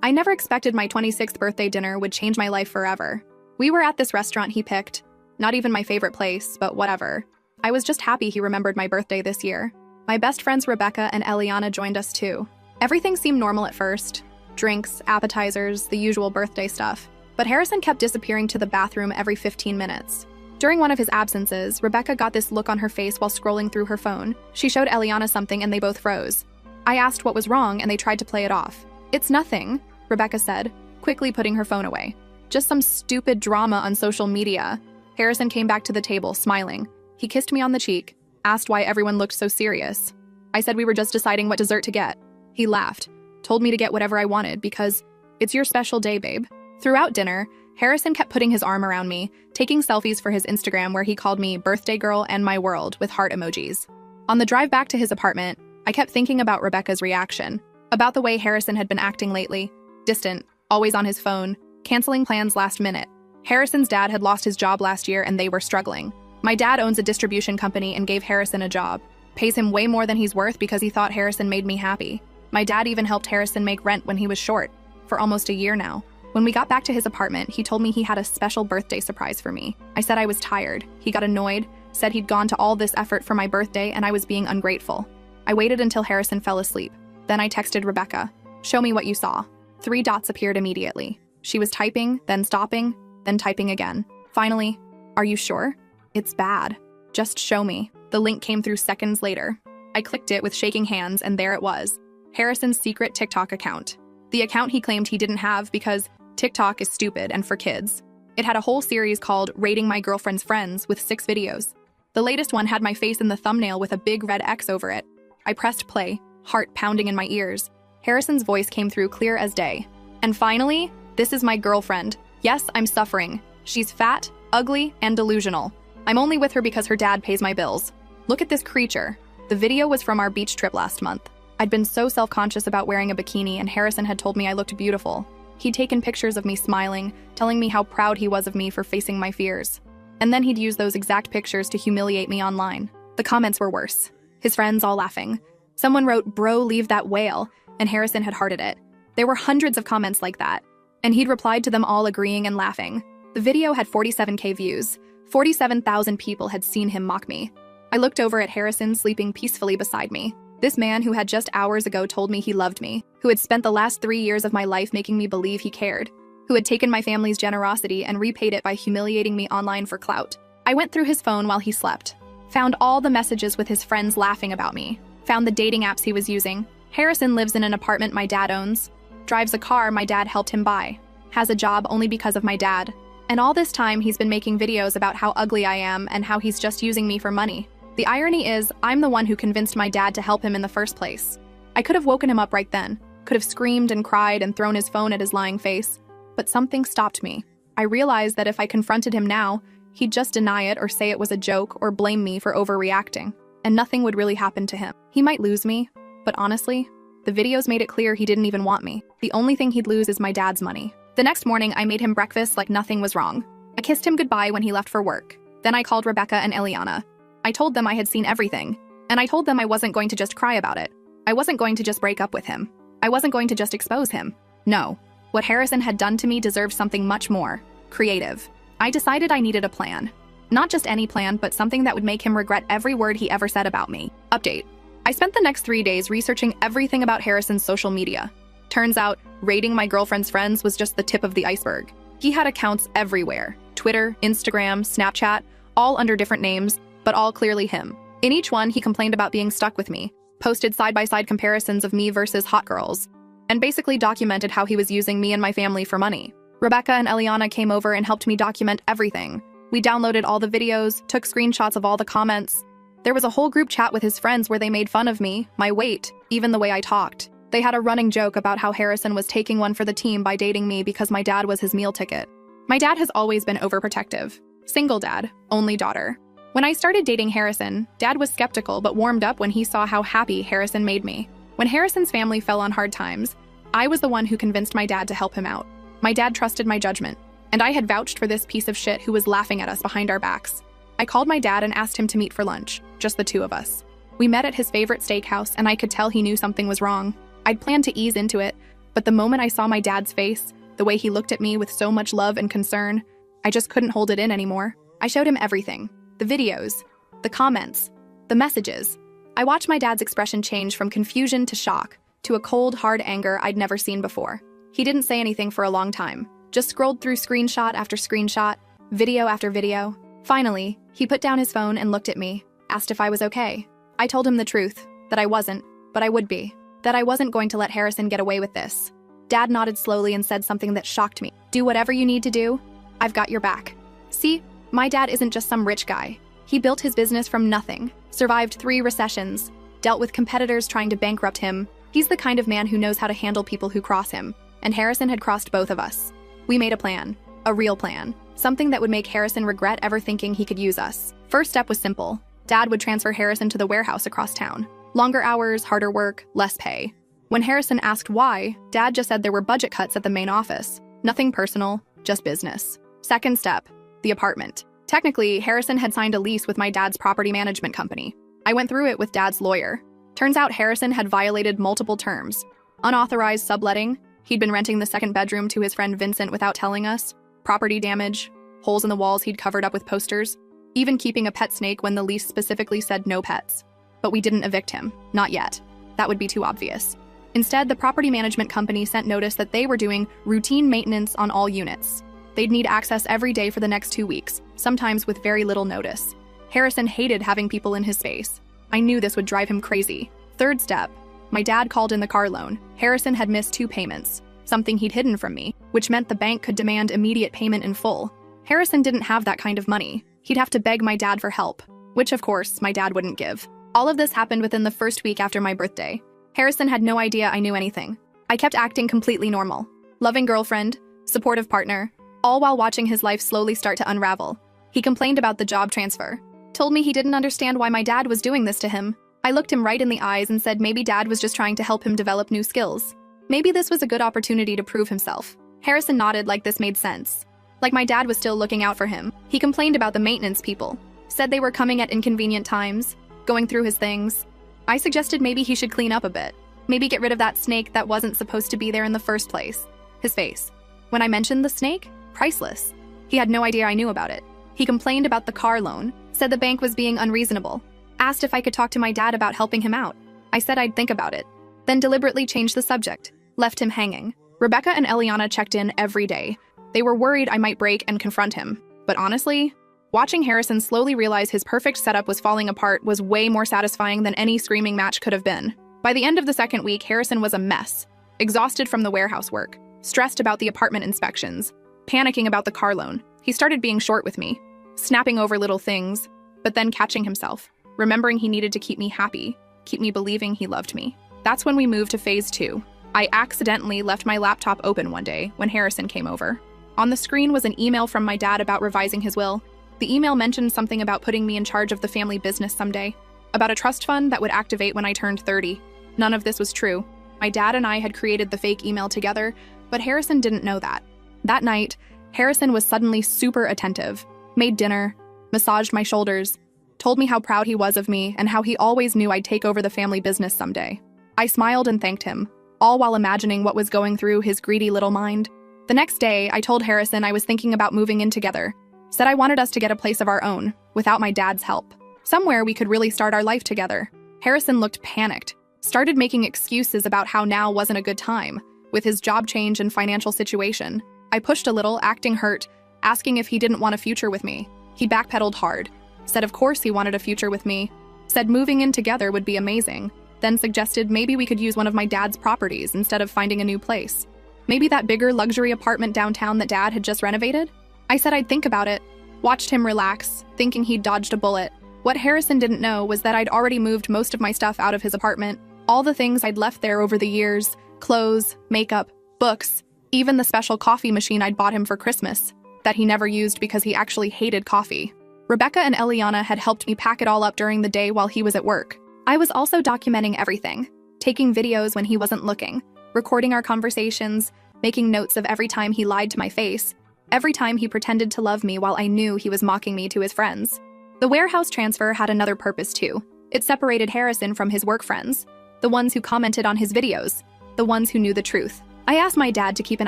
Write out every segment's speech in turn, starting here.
I never expected my 26th birthday dinner would change my life forever. We were at this restaurant he picked. Not even my favorite place, but whatever. I was just happy he remembered my birthday this year. My best friends Rebecca and Eliana joined us too. Everything seemed normal at first. Drinks, appetizers, the usual birthday stuff. But Harrison kept disappearing to the bathroom every 15 minutes. During one of his absences, Rebecca got this look on her face while scrolling through her phone. She showed Eliana something and they both froze. I asked what was wrong and they tried to play it off. "It's nothing," Rebecca said, quickly putting her phone away. "Just some stupid drama on social media." Harrison came back to the table, smiling. He kissed me on the cheek, asked why everyone looked so serious. I said we were just deciding what dessert to get. He laughed, told me to get whatever I wanted because it's your special day, babe. Throughout dinner, Harrison kept putting his arm around me, taking selfies for his Instagram where he called me birthday girl and my world with heart emojis. On the drive back to his apartment, I kept thinking about Rebecca's reaction, about the way Harrison had been acting lately, distant, always on his phone, canceling plans last minute. Harrison's dad had lost his job last year and they were struggling. My dad owns a distribution company and gave Harrison a job, pays him way more than he's worth because he thought Harrison made me happy. My dad even helped Harrison make rent when he was short, for almost a year now. When we got back to his apartment, he told me he had a special birthday surprise for me. I said I was tired. He got annoyed, said he'd gone to all this effort for my birthday and I was being ungrateful. I waited until Harrison fell asleep. Then I texted Rebecca, "Show me what you saw." 3 dots appeared immediately. She was typing, then stopping, then typing again. Finally, "Are you sure? It's bad. Just show me." The link came through seconds later. I clicked it with shaking hands and there it was. Harrison's secret TikTok account. The account he claimed he didn't have because TikTok is stupid and for kids. It had a whole series called Rating My Girlfriend's Friends with 6 videos. The latest one had my face in the thumbnail with a big red X over it. I pressed play, heart pounding in my ears. Harrison's voice came through clear as day. "And finally, this is my girlfriend. Yes, I'm suffering. She's fat, ugly, and delusional. I'm only with her because her dad pays my bills. Look at this creature." The video was from our beach trip last month. I'd been so self-conscious about wearing a bikini and Harrison had told me I looked beautiful. He'd taken pictures of me smiling, telling me how proud he was of me for facing my fears. And then he'd use those exact pictures to humiliate me online. The comments were worse. His friends all laughing. Someone wrote, "Bro, leave that whale," and Harrison had hearted it. There were hundreds of comments like that, and he'd replied to them all agreeing and laughing. The video had 47K views. 47,000 people had seen him mock me. I looked over at Harrison sleeping peacefully beside me. This man who had just hours ago told me he loved me, who had spent the last 3 years of my life making me believe he cared, who had taken my family's generosity and repaid it by humiliating me online for clout. I went through his phone while he slept, found all the messages with his friends laughing about me, found the dating apps he was using. Harrison lives in an apartment my dad owns, drives a car my dad helped him buy, has a job only because of my dad. And all this time he's been making videos about how ugly I am and how he's just using me for money. The irony is, I'm the one who convinced my dad to help him in the first place. I could have woken him up right then, could have screamed and cried and thrown his phone at his lying face, but something stopped me. I realized that if I confronted him now, he'd just deny it or say it was a joke or blame me for overreacting, and nothing would really happen to him. He might lose me, but honestly, the videos made it clear he didn't even want me. The only thing he'd lose is my dad's money. The next morning, I made him breakfast like nothing was wrong. I kissed him goodbye when he left for work. Then I called Rebecca and Eliana. I told them I had seen everything, and I told them I wasn't going to just cry about it. I wasn't going to just break up with him. I wasn't going to just expose him. No. What Harrison had done to me deserved something much more creative. I decided I needed a plan. Not just any plan, but something that would make him regret every word he ever said about me. Update. I spent the next 3 days researching everything about Harrison's social media. Turns out, rating my girlfriend's friends was just the tip of the iceberg. He had accounts everywhere. Twitter, Instagram, Snapchat, all under different names, but all clearly him. In each one, he complained about being stuck with me, posted side-by-side comparisons of me versus hot girls, and basically documented how he was using me and my family for money. Rebecca and Eliana came over and helped me document everything. We downloaded all the videos, took screenshots of all the comments. There was a whole group chat with his friends where they made fun of me, my weight, even the way I talked. They had a running joke about how Harrison was taking one for the team by dating me because my dad was his meal ticket. My dad has always been overprotective. Single dad, only daughter. When I started dating Harrison, Dad was skeptical but warmed up when he saw how happy Harrison made me. When Harrison's family fell on hard times, I was the one who convinced my dad to help him out. My dad trusted my judgment, and I had vouched for this piece of shit who was laughing at us behind our backs. I called my dad and asked him to meet for lunch, just the 2 of us. We met at his favorite steakhouse, and I could tell he knew something was wrong. I'd planned to ease into it, But the moment I saw my dad's face, the way he looked at me with so much love and concern, I just couldn't hold it in anymore. I showed him everything. The videos, the comments, the messages. I watched my dad's expression change from confusion to shock, to a cold, hard anger I'd never seen before. He didn't say anything for a long time, just scrolled through screenshot after screenshot, video after video. Finally, he put down his phone and looked at me, asked if I was okay. I told him the truth, that I wasn't, but I would be. That I wasn't going to let Harrison get away with this. Dad nodded slowly and said something that shocked me. Do whatever you need to do. I've got your back. See, my dad isn't just some rich guy. He built his business from nothing, survived 3 recessions, dealt with competitors trying to bankrupt him. He's the kind of man who knows how to handle people who cross him, and Harrison had crossed both of us. We made a plan, a real plan, something that would make Harrison regret ever thinking he could use us. First step was simple. Dad would transfer Harrison to the warehouse across town. Longer hours, harder work, less pay. When Harrison asked why, Dad just said there were budget cuts at the main office. Nothing personal, just business. Second step, the apartment. Technically, Harrison had signed a lease with my dad's property management company. I went through it with Dad's lawyer. Turns out Harrison had violated multiple terms. Unauthorized subletting, he'd been renting the second bedroom to his friend Vincent without telling us, property damage, holes in the walls he'd covered up with posters, even keeping a pet snake when the lease specifically said no pets. But we didn't evict him, not yet. That would be too obvious. Instead, the property management company sent notice that they were doing routine maintenance on all units. They'd need access every day for the next 2 weeks, sometimes with very little notice. Harrison hated having people in his space. I knew this would drive him crazy. Third step, my dad called in the car loan. Harrison had missed 2 payments, something he'd hidden from me, which meant the bank could demand immediate payment in full. Harrison didn't have that kind of money. He'd have to beg my dad for help, which of course my dad wouldn't give. All of this happened within the first week after my birthday. Harrison had no idea I knew anything. I kept acting completely normal. Loving girlfriend, supportive partner, all while watching his life slowly start to unravel. He complained about the job transfer, told me he didn't understand why my dad was doing this to him. I looked him right in the eyes and said maybe Dad was just trying to help him develop new skills. Maybe this was a good opportunity to prove himself. Harrison nodded like this made sense. Like my dad was still looking out for him. He complained about the maintenance people, said they were coming at inconvenient times, going through his things. I suggested maybe he should clean up a bit. Maybe get rid of that snake that wasn't supposed to be there in the first place. His face. When I mentioned the snake, priceless. He had no idea I knew about it. He complained about the car loan, said the bank was being unreasonable, asked if I could talk to my dad about helping him out. I said I'd think about it, then deliberately changed the subject, left him hanging. Rebecca and Eliana checked in every day. They were worried I might break and confront him. But honestly, watching Harrison slowly realize his perfect setup was falling apart was way more satisfying than any screaming match could have been. By the end of the second week, Harrison was a mess, exhausted from the warehouse work, stressed about the apartment inspections, panicking about the car loan. He started being short with me, snapping over little things, but then catching himself, remembering he needed to keep me happy, keep me believing he loved me. That's when we moved to phase 2. I accidentally left my laptop open one day when Harrison came over. On the screen was an email from my dad about revising his will. The email mentioned something about putting me in charge of the family business someday, about a trust fund that would activate when I turned 30. None of this was true. My dad and I had created the fake email together, but Harrison didn't know that. That night, Harrison was suddenly super attentive, made dinner, massaged my shoulders, told me how proud he was of me and how he always knew I'd take over the family business someday. I smiled and thanked him, all while imagining what was going through his greedy little mind. The next day, I told Harrison I was thinking about moving in together, said I wanted us to get a place of our own, without my dad's help. Somewhere we could really start our life together. Harrison looked panicked, started making excuses about how now wasn't a good time, with his job change and financial situation. I pushed a little, acting hurt, asking if he didn't want a future with me. He backpedaled hard, said of course he wanted a future with me, said moving in together would be amazing, then suggested maybe we could use one of my dad's properties instead of finding a new place. Maybe that bigger luxury apartment downtown that Dad had just renovated? I said I'd think about it, watched him relax, thinking he'd dodged a bullet. What Harrison didn't know was that I'd already moved most of my stuff out of his apartment, all the things I'd left there over the years, clothes, makeup, books, even the special coffee machine I'd bought him for Christmas, that he never used because he actually hated coffee. Rebecca and Eliana had helped me pack it all up during the day while he was at work. I was also documenting everything, taking videos when he wasn't looking, recording our conversations, making notes of every time he lied to my face, every time he pretended to love me while I knew he was mocking me to his friends. The warehouse transfer had another purpose too. It separated Harrison from his work friends, the ones who commented on his videos, the ones who knew the truth. I asked my dad to keep an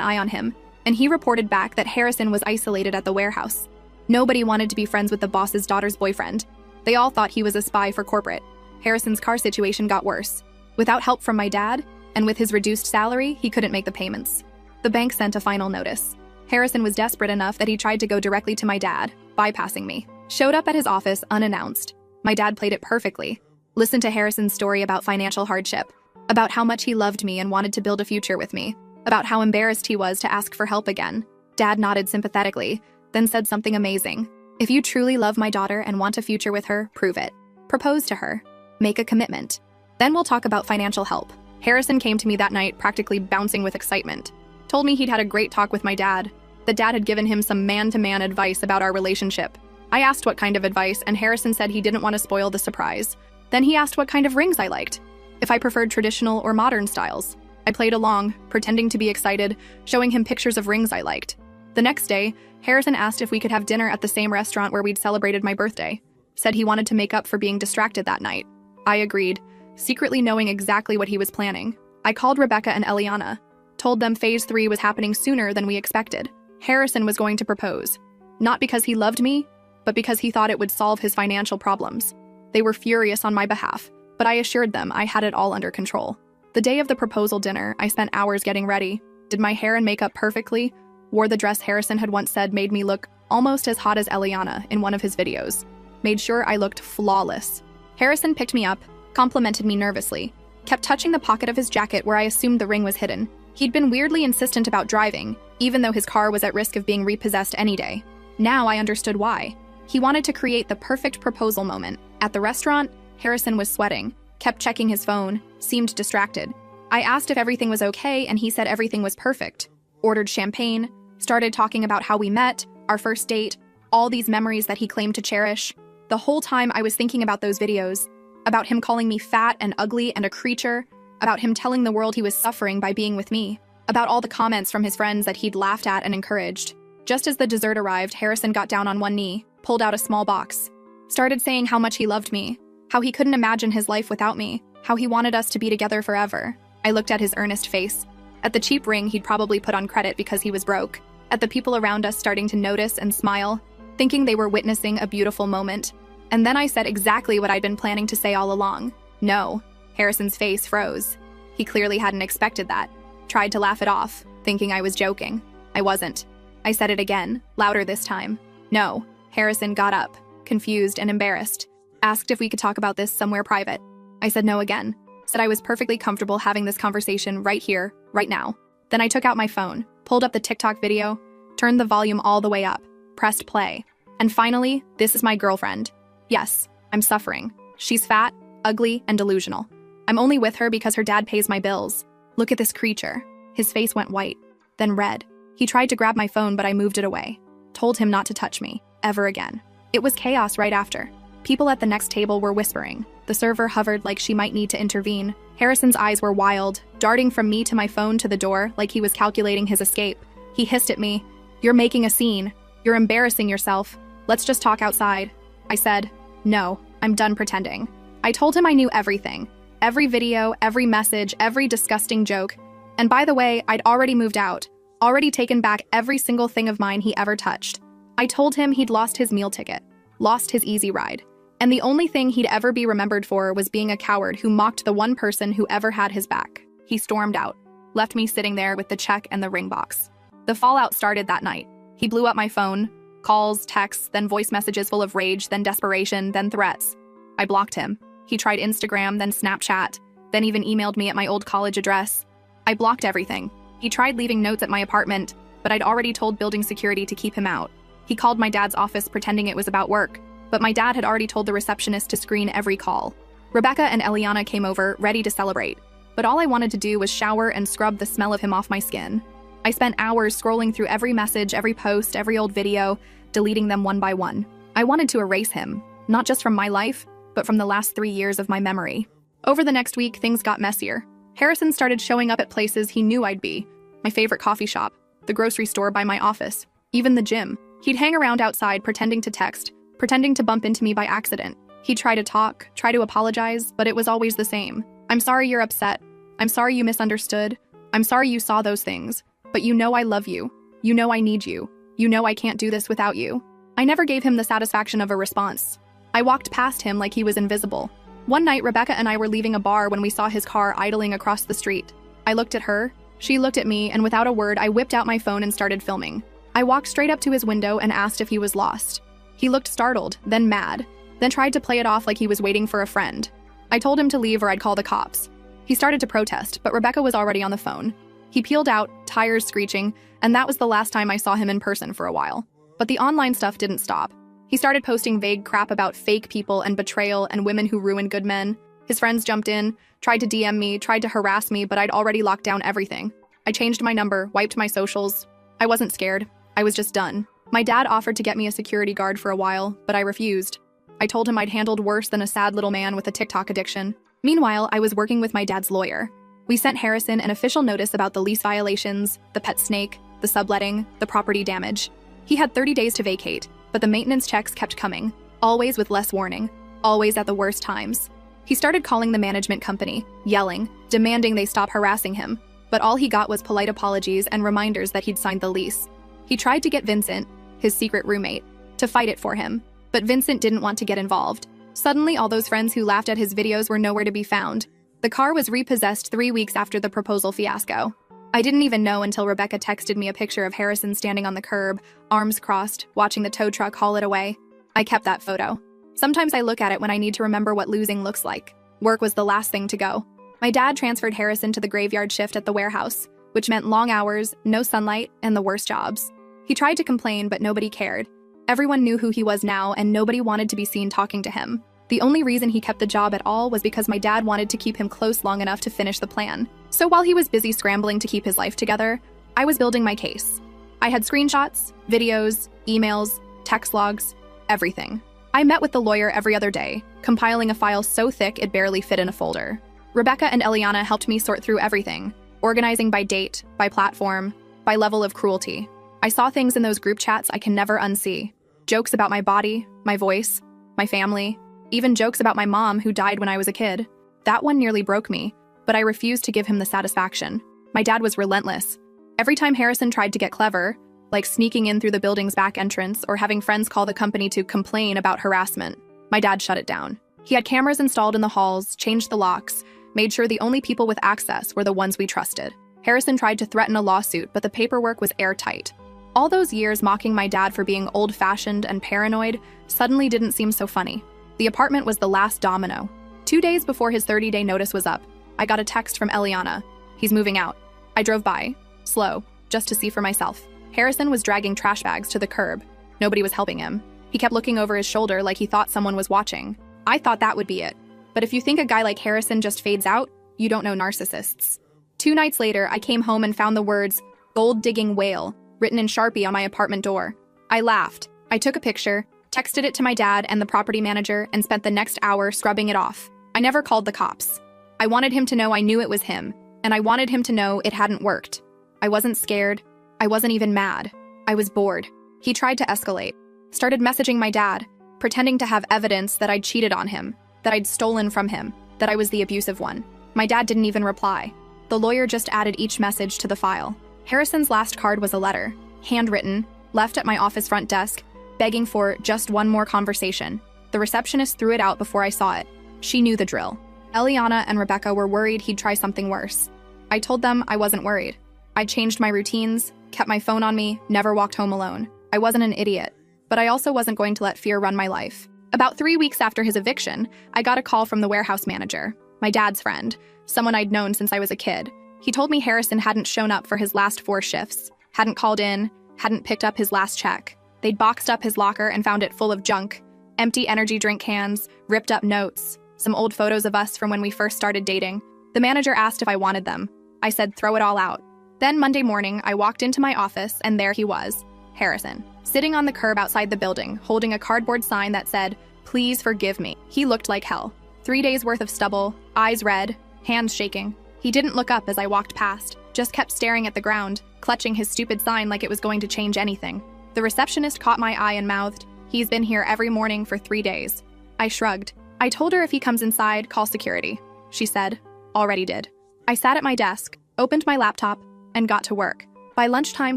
eye on him, and he reported back that Harrison was isolated at the warehouse. Nobody wanted to be friends with the boss's daughter's boyfriend. They all thought he was a spy for corporate. Harrison's car situation got worse. Without help from my dad, and with his reduced salary, he couldn't make the payments. The bank sent a final notice. Harrison was desperate enough that he tried to go directly to my dad, bypassing me. Showed up at his office unannounced. My dad played it perfectly. Listened to Harrison's story about financial hardship, about how much he loved me and wanted to build a future with me, about how embarrassed he was to ask for help again. Dad nodded sympathetically, then said something amazing. If you truly love my daughter and want a future with her, prove it. Propose to her. Make a commitment. Then we'll talk about financial help. Harrison came to me that night practically bouncing with excitement. Told me he'd had a great talk with my dad. That dad had given him some man-to-man advice about our relationship. I asked what kind of advice, and Harrison said he didn't want to spoil the surprise. Then he asked what kind of rings I liked, if I preferred traditional or modern styles. I played along, pretending to be excited, showing him pictures of rings I liked. The next day, Harrison asked if we could have dinner at the same restaurant where we'd celebrated my birthday. Said he wanted to make up for being distracted that night. I agreed, secretly knowing exactly what he was planning. I called Rebecca and Eliana, told them Phase 3 was happening sooner than we expected. Harrison was going to propose. Not because he loved me, but because he thought it would solve his financial problems. They were furious on my behalf, but I assured them I had it all under control. The day of the proposal dinner, I spent hours getting ready, did my hair and makeup perfectly, wore the dress Harrison had once said made me look almost as hot as Eliana in one of his videos. Made sure I looked flawless. Harrison picked me up, complimented me nervously, kept touching the pocket of his jacket where I assumed the ring was hidden. He'd been weirdly insistent about driving, even though his car was at risk of being repossessed any day. Now I understood why. He wanted to create the perfect proposal moment. At the restaurant, Harrison was sweating, kept checking his phone, seemed distracted. I asked if everything was okay, and he said everything was perfect. Ordered champagne, started talking about how we met, our first date, all these memories that he claimed to cherish. The whole time I was thinking about those videos, about him calling me fat and ugly and a creature, about him telling the world he was suffering by being with me, about all the comments from his friends that he'd laughed at and encouraged. Just as the dessert arrived, Harrison got down on one knee, pulled out a small box, started saying how much he loved me, how he couldn't imagine his life without me, how he wanted us to be together forever. I looked at his earnest face, at the cheap ring he'd probably put on credit because he was broke, at the people around us starting to notice and smile, thinking they were witnessing a beautiful moment. And then I said exactly what I'd been planning to say all along. No. Harrison's face froze. He clearly hadn't expected that. Tried to laugh it off, thinking I was joking. I wasn't. I said it again, louder this time. No. Harrison got up, confused and embarrassed. Asked if we could talk about this somewhere private. I said no again. Said I was perfectly comfortable having this conversation right here, right now. Then I took out my phone, pulled up the TikTok video, turned the volume all the way up, pressed play. And finally, this is my girlfriend. Yes, I'm suffering. She's fat, ugly, and delusional. I'm only with her because her dad pays my bills. Look at this creature. His face went white, then red. He tried to grab my phone, but I moved it away. Told him not to touch me, ever again. It was chaos right after. People at the next table were whispering. The server hovered like she might need to intervene. Harrison's eyes were wild, darting from me to my phone to the door like he was calculating his escape. He hissed at me. You're making a scene. You're embarrassing yourself. Let's just talk outside. I said, no, I'm done pretending. I told him I knew everything. Every video, every message, every disgusting joke. And by the way, I'd already moved out, already taken back every single thing of mine he ever touched. I told him he'd lost his meal ticket, lost his easy ride, and the only thing he'd ever be remembered for was being a coward who mocked the one person who ever had his back. He stormed out, left me sitting there with the check and the ring box. The fallout started that night. He blew up my phone, calls, texts, then voice messages full of rage, then desperation, then threats. I blocked him. He tried Instagram, then Snapchat, then even emailed me at my old college address. I blocked everything. He tried leaving notes at my apartment, but I'd already told building security to keep him out. He called my dad's office pretending it was about work, but my dad had already told the receptionist to screen every call. Rebecca and Eliana came over, ready to celebrate, but all I wanted to do was shower and scrub the smell of him off my skin. I spent hours scrolling through every message, every post, every old video, deleting them one by one. I wanted to erase him, not just from my life, but from the last 3 years of my memory. Over the next week, things got messier. Harrison started showing up at places he knew I'd be. My favorite coffee shop, the grocery store by my office, even the gym. He'd hang around outside pretending to text, pretending to bump into me by accident. He'd try to talk, try to apologize, but it was always the same. I'm sorry you're upset. I'm sorry you misunderstood. I'm sorry you saw those things, but you know I love you. You know I need you. You know I can't do this without you. I never gave him the satisfaction of a response. I walked past him like he was invisible. One night, Rebecca and I were leaving a bar when we saw his car idling across the street. I looked at her, she looked at me, and without a word, I whipped out my phone and started filming. I walked straight up to his window and asked if he was lost. He looked startled, then mad, then tried to play it off like he was waiting for a friend. I told him to leave or I'd call the cops. He started to protest, but Rebecca was already on the phone. He peeled out, tires screeching, and that was the last time I saw him in person for a while. But the online stuff didn't stop. He started posting vague crap about fake people and betrayal and women who ruin good men. His friends jumped in, tried to DM me, tried to harass me, but I'd already locked down everything. I changed my number, wiped my socials. I wasn't scared. I was just done. My dad offered to get me a security guard for a while, but I refused. I told him I'd handled worse than a sad little man with a TikTok addiction. Meanwhile, I was working with my dad's lawyer. We sent Harrison an official notice about the lease violations, the pet snake, the subletting, the property damage. He had 30 days to vacate, but the maintenance checks kept coming, always with less warning, always at the worst times. He started calling the management company, yelling, demanding they stop harassing him, but all he got was polite apologies and reminders that he'd signed the lease. He tried to get Vincent, his secret roommate, to fight it for him, but Vincent didn't want to get involved. Suddenly, all those friends who laughed at his videos were nowhere to be found. The car was repossessed 3 weeks after the proposal fiasco. I didn't even know until Rebecca texted me a picture of Harrison standing on the curb, arms crossed, watching the tow truck haul it away. I kept that photo. Sometimes I look at it when I need to remember what losing looks like. Work was the last thing to go. My dad transferred Harrison to the graveyard shift at the warehouse, which meant long hours, no sunlight, and the worst jobs. He tried to complain, but nobody cared. Everyone knew who he was now, and nobody wanted to be seen talking to him. The only reason he kept the job at all was because my dad wanted to keep him close long enough to finish the plan. So while he was busy scrambling to keep his life together, I was building my case. I had screenshots, videos, emails, text logs, everything. I met with the lawyer every other day, compiling a file so thick it barely fit in a folder. Rebecca and Eliana helped me sort through everything, organizing by date, by platform, by level of cruelty. I saw things in those group chats I can never unsee. Jokes about my body, my voice, my family, even jokes about my mom who died when I was a kid. That one nearly broke me, but I refused to give him the satisfaction. My dad was relentless. Every time Harrison tried to get clever, like sneaking in through the building's back entrance or having friends call the company to complain about harassment, my dad shut it down. He had cameras installed in the halls, changed the locks, made sure the only people with access were the ones we trusted. Harrison tried to threaten a lawsuit, but the paperwork was airtight. All those years mocking my dad for being old-fashioned and paranoid suddenly didn't seem so funny. The apartment was the last domino. 2 days before his 30-day notice was up, I got a text from Eliana. He's moving out. I drove by, slow, just to see for myself. Harrison was dragging trash bags to the curb. Nobody was helping him. He kept looking over his shoulder like he thought someone was watching. I thought that would be it. But if you think a guy like Harrison just fades out, you don't know narcissists. 2 nights later, I came home and found the words, "gold-digging whale," written in Sharpie on my apartment door. I laughed. I took a picture, texted it to my dad and the property manager, and spent the next hour scrubbing it off. I never called the cops. I wanted him to know I knew it was him, and I wanted him to know it hadn't worked. I wasn't scared. I wasn't even mad. I was bored. He tried to escalate. Started messaging my dad, pretending to have evidence that I'd cheated on him, that I'd stolen from him, that I was the abusive one. My dad didn't even reply. The lawyer just added each message to the file. Harrison's last card was a letter, handwritten, left at my office front desk, begging for just one more conversation. The receptionist threw it out before I saw it. She knew the drill. Eliana and Rebecca were worried he'd try something worse. I told them I wasn't worried. I'd changed my routines, kept my phone on me, never walked home alone. I wasn't an idiot, but I also wasn't going to let fear run my life. About 3 weeks after his eviction, I got a call from the warehouse manager, my dad's friend, someone I'd known since I was a kid. He told me Harrison hadn't shown up for his last 4 shifts, hadn't called in, hadn't picked up his last check. They'd boxed up his locker and found it full of junk, empty energy drink cans, ripped up notes, some old photos of us from when we first started dating. The manager asked if I wanted them. I said throw it all out. Then Monday morning, I walked into my office and there he was, Harrison, sitting on the curb outside the building, holding a cardboard sign that said, "Please forgive me." He looked like hell. 3 days worth of stubble, eyes red, hands shaking. He didn't look up as I walked past, just kept staring at the ground, clutching his stupid sign like it was going to change anything. The receptionist caught my eye and mouthed, "He's been here every morning for 3 days. I shrugged. I told her if he comes inside, call security. She said, "Already did." I sat at my desk, opened my laptop, and got to work. By lunchtime,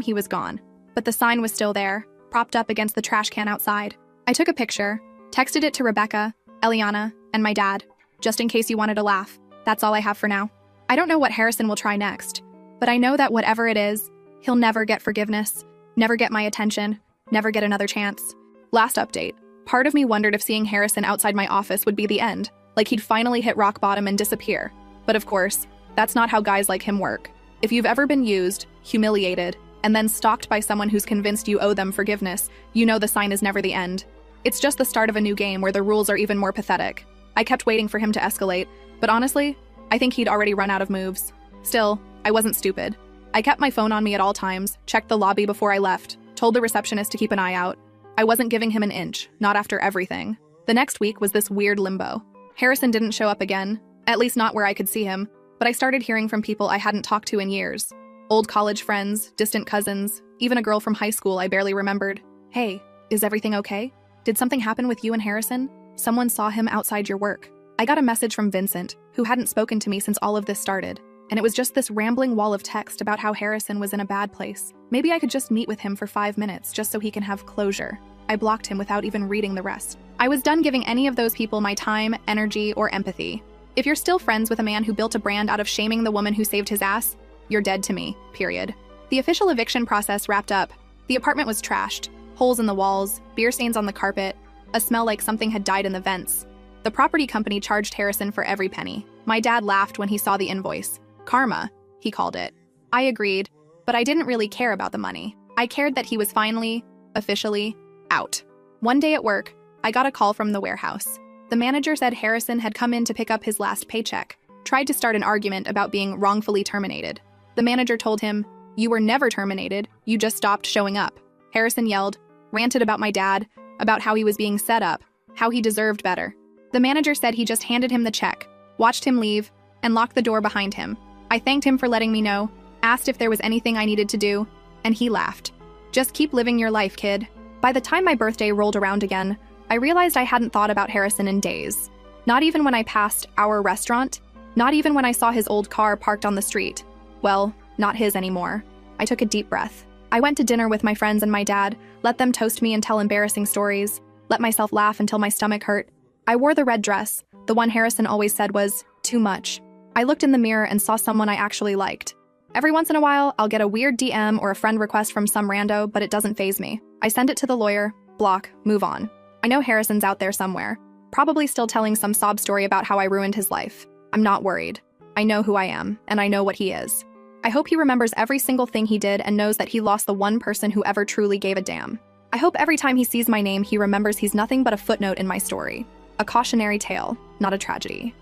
he was gone, but the sign was still there, propped up against the trash can outside. I took a picture, texted it to Rebecca, Eliana, and my dad, just in case you wanted to laugh. That's all I have for now. I don't know what Harrison will try next, but I know that whatever it is, he'll never get forgiveness, never get my attention, never get another chance. Last update. Part of me wondered if seeing Harrison outside my office would be the end, like he'd finally hit rock bottom and disappear. But of course, that's not how guys like him work. If you've ever been used, humiliated, and then stalked by someone who's convinced you owe them forgiveness, you know the sign is never the end. It's just the start of a new game where the rules are even more pathetic. I kept waiting for him to escalate, but honestly, I think he'd already run out of moves. Still, I wasn't stupid. I kept my phone on me at all times, checked the lobby before I left, told the receptionist to keep an eye out. I wasn't giving him an inch, not after everything. The next week was this weird limbo. Harrison didn't show up again, at least not where I could see him, but I started hearing from people I hadn't talked to in years. Old college friends, distant cousins, even a girl from high school I barely remembered. Hey, is everything okay? Did something happen with you and Harrison? Someone saw him outside your work. I got a message from Vincent, who hadn't spoken to me since all of this started, and it was just this rambling wall of text about how Harrison was in a bad place. Maybe I could just meet with him for 5 minutes just so he can have closure. I blocked him without even reading the rest. I was done giving any of those people my time, energy, or empathy. If you're still friends with a man who built a brand out of shaming the woman who saved his ass, you're dead to me, period. The official eviction process wrapped up. The apartment was trashed. Holes in the walls, beer stains on the carpet, a smell like something had died in the vents. The property company charged Harrison for every penny. My dad laughed when he saw the invoice. Karma, he called it. I agreed, but I didn't really care about the money. I cared that he was finally, officially, out. One day at work, I got a call from the warehouse. The manager said Harrison had come in to pick up his last paycheck, tried to start an argument about being wrongfully terminated. The manager told him, "You were never terminated, you just stopped showing up." Harrison yelled, ranted about my dad, about how he was being set up, how he deserved better. The manager said he just handed him the check, watched him leave, and locked the door behind him. I thanked him for letting me know, asked if there was anything I needed to do, and he laughed. Just keep living your life, kid. By the time my birthday rolled around again, I realized I hadn't thought about Harrison in days. Not even when I passed our restaurant, not even when I saw his old car parked on the street. Well, not his anymore. I took a deep breath. I went to dinner with my friends and my dad, let them toast me and tell embarrassing stories, let myself laugh until my stomach hurt. I wore the red dress, the one Harrison always said was too much. I looked in the mirror and saw someone I actually liked. Every once in a while, I'll get a weird DM or a friend request from some rando, but it doesn't faze me. I send it to the lawyer, block, move on. I know Harrison's out there somewhere, probably still telling some sob story about how I ruined his life. I'm not worried. I know who I am, and I know what he is. I hope he remembers every single thing he did and knows that he lost the one person who ever truly gave a damn. I hope every time he sees my name, he remembers he's nothing but a footnote in my story. A cautionary tale, not a tragedy.